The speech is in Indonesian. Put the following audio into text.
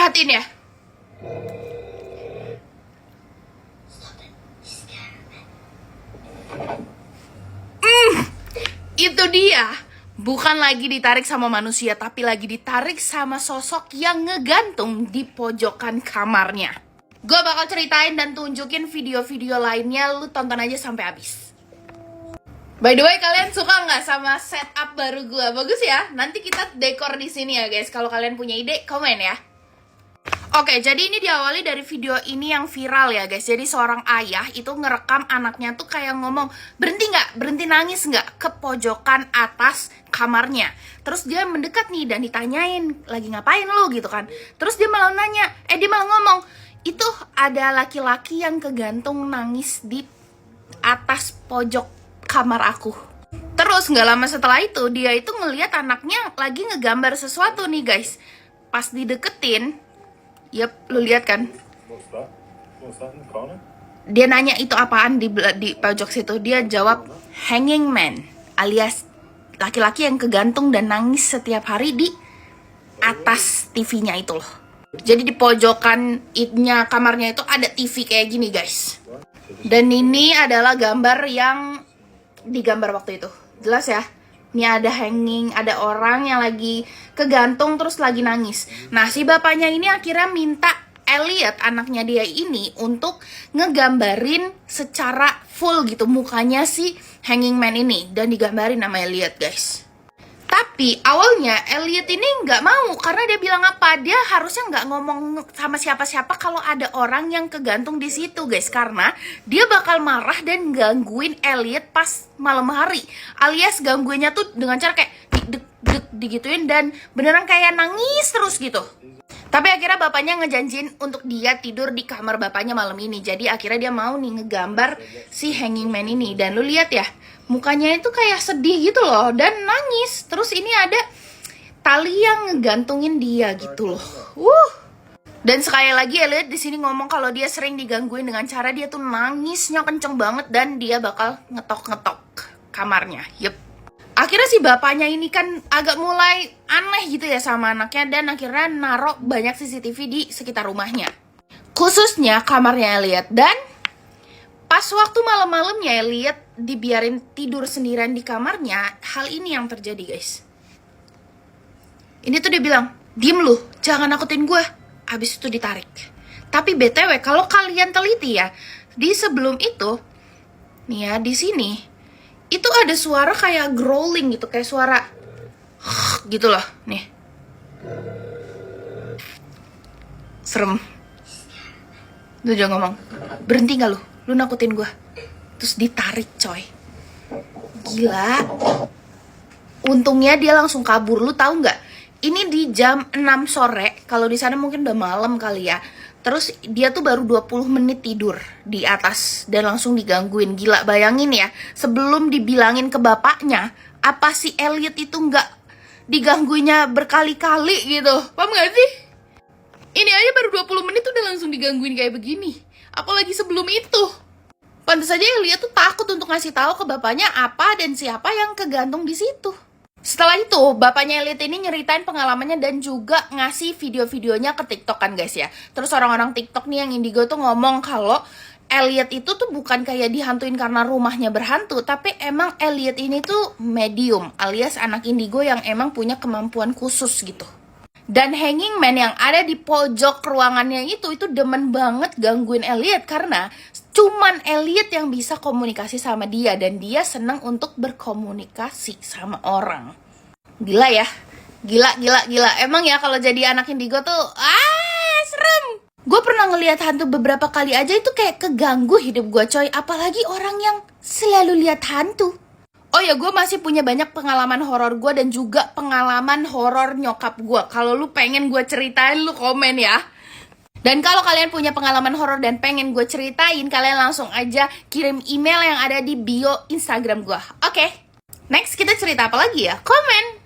perhatiin ya. Itu dia. Bukan lagi ditarik sama manusia, tapi lagi ditarik sama sosok yang ngegantung di pojokan kamarnya. Gue bakal ceritain dan tunjukin video-video lainnya, lu tonton aja sampai habis. By the way, kalian suka nggak sama setup baru gue? Bagus ya? Nanti kita dekor di sini ya guys. Kalau kalian punya ide, komen ya. Oke, jadi ini diawali dari video ini yang viral ya guys. Jadi seorang ayah itu ngerekam anaknya tuh kayak ngomong, berhenti nggak? Berhenti nangis nggak? Ke pojokan atas kamarnya. Terus dia mendekat nih dan ditanyain, lagi ngapain lu gitu kan. Terus dia malah nanya, dia malah ngomong, itu ada laki-laki yang kegantung nangis di atas pojok kamar aku. Terus nggak lama setelah itu, dia itu ngelihat anaknya lagi ngegambar sesuatu nih guys. Pas dideketin, lu lihat kan? Dia nanya itu apaan di pojok situ. Dia jawab hanging man, alias laki-laki yang kegantung dan nangis setiap hari di atas TV-nya itu loh. Jadi di pojokan kamarnya itu ada TV kayak gini guys. Dan ini adalah gambar yang digambar waktu itu. Jelas ya? Ini ada hanging, ada orang yang lagi kegantung terus lagi nangis. Nah, si bapaknya ini akhirnya minta Elliot, anaknya dia ini, untuk ngegambarin secara full gitu mukanya si hanging man ini. Dan digambarin sama Elliot, guys. Tapi awalnya Elliot ini nggak mau karena dia bilang apa? Dia harusnya nggak ngomong sama siapa-siapa kalau ada orang yang kegantung di situ guys, karena dia bakal marah dan gangguin Elliot pas malam hari. Alias gangguinnya tuh dengan cara kayak digituin dan beneran kayak nangis terus gitu. Tapi akhirnya bapaknya ngejanjin untuk dia tidur di kamar bapaknya malam ini. Jadi akhirnya dia mau nih ngegambar si hanging man ini. Dan lu lihat ya, mukanya itu kayak sedih gitu loh dan nangis. Terus ini ada tali yang ngegantungin dia gitu loh. Dan sekali lagi Elliot di sini ngomong kalau dia sering digangguin dengan cara dia tuh nangisnya kenceng banget dan dia bakal ngetok-ngetok kamarnya. Akhirnya si bapaknya ini kan agak mulai aneh gitu ya sama anaknya dan akhirnya naruh banyak CCTV di sekitar rumahnya. Khususnya kamarnya Elliot. Dan pas waktu malam-malamnya Elliot dibiarin tidur sendirian di kamarnya, hal ini yang terjadi guys. Ini tuh dia bilang, diem lu, jangan nakutin gue. Habis itu ditarik. Tapi BTW kalau kalian teliti ya, di sebelum itu, nih ya di sini, itu ada suara kayak growling gitu, kayak suara gitu loh, nih. Serem. Tuh dia ngomong, berhenti gak lu nakutin gue. Terus ditarik coy. Gila. Untungnya dia langsung kabur, lu tahu nggak? Ini di jam 6 sore, kalau di sana mungkin udah malam kali ya. Terus dia tuh baru 20 menit tidur di atas dan langsung digangguin. Gila, bayangin ya, sebelum dibilangin ke bapaknya, apa si Elliot itu nggak digangguinnya berkali-kali gitu. Paham gak sih? Ini aja baru 20 menit udah langsung digangguin kayak begini. Apalagi sebelum itu. Pantas aja Elliot tuh takut untuk ngasih tahu ke bapaknya apa dan siapa yang kegantung di situ. Setelah itu, bapaknya Elliot ini nyeritain pengalamannya dan juga ngasih video-videonya ke TikTok kan guys ya. Terus orang-orang TikTok nih yang indigo tuh ngomong kalau Elliot itu tuh bukan kayak dihantuin karena rumahnya berhantu, tapi emang Elliot ini tuh medium alias anak indigo yang emang punya kemampuan khusus gitu. Dan hanging man yang ada di pojok ruangannya itu demen banget gangguin Elliot karena cuman Elliot yang bisa komunikasi sama dia dan dia seneng untuk berkomunikasi sama orang. Gila ya. Gila. Emang ya kalau jadi anak indigo tuh serem. Gue pernah ngelihat hantu beberapa kali aja itu kayak keganggu hidup gue coy. Apalagi orang yang selalu lihat hantu. Oh ya, gue masih punya banyak pengalaman horor gue dan juga pengalaman horor nyokap gue. Kalau lu pengen gue ceritain, lu komen ya. Dan kalau kalian punya pengalaman horor dan pengen gue ceritain, kalian langsung aja kirim email yang ada di bio Instagram gue. Oke, next kita cerita apa lagi ya? Komen!